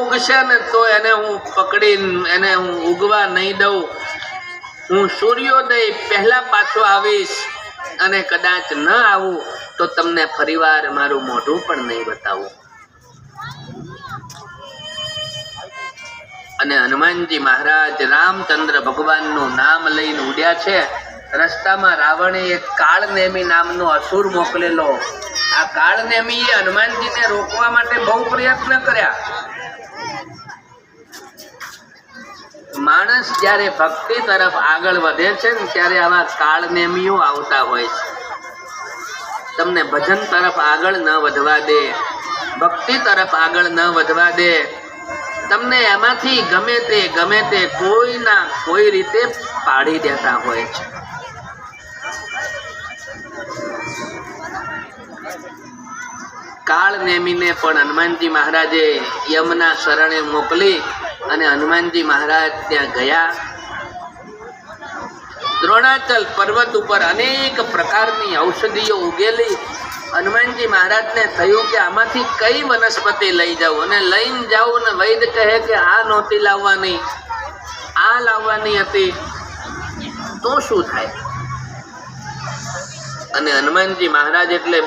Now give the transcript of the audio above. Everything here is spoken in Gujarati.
ઉગશે ને તો એને હું પકડીને એને હું ઉગવા નહીં દઉં. હું સૂર્યોદય પહેલા પાછો આવીશ અને કદાચ ન આવું તો તમને ફરીવાર મારું મોઢું પણ નહીં બતાવું. અને હનુમાનજી મહારાજ રામચંદ્ર ભગવાનનું નામ લઈને ઉડ્યા છે. રસ્તામાં રાવણે એક કાળનેમી નામનો અસુર મોકલેલો. આ કાળનેમીએ હનુમાનજીને રોકવા માટે બહુ પ્રયત્ન કર્યા. માણસ જ્યારે ભક્તિ તરફ આગળ વધે છે ને ત્યારે આવા કાળનેમીઓ આવતા હોય છે. તમને ભજન તરફ આગળ ન વધવા દે, ભક્તિ તરફ આગળ ન વધવા દે. તમને એમાંથી ગમે તે કોઈના કોઈ રીતે પાડી દેતા હોય છે. કાળનેમીને પણ હનુમાનજી મહારાજે યમના શરણે મોકલી અને હનુમાનજી મહારાજ ત્યાં ગયા. દ્રોણાચલ પર્વત ઉપર અનેક પ્રકારની ઔષધિઓ ઉગેલી. હનુમાનજી મહારાજને થયું કે આમાંથી કઈ વનસ્પતિ લઈ જાઉં, અને લઈને જાઉં ને વૈદ્ય કહે કે આ નહોતી લાવવાની, આ લાવવાની હતી, તો શું થાય? અને હનુમાનજી મહારાજ એટલે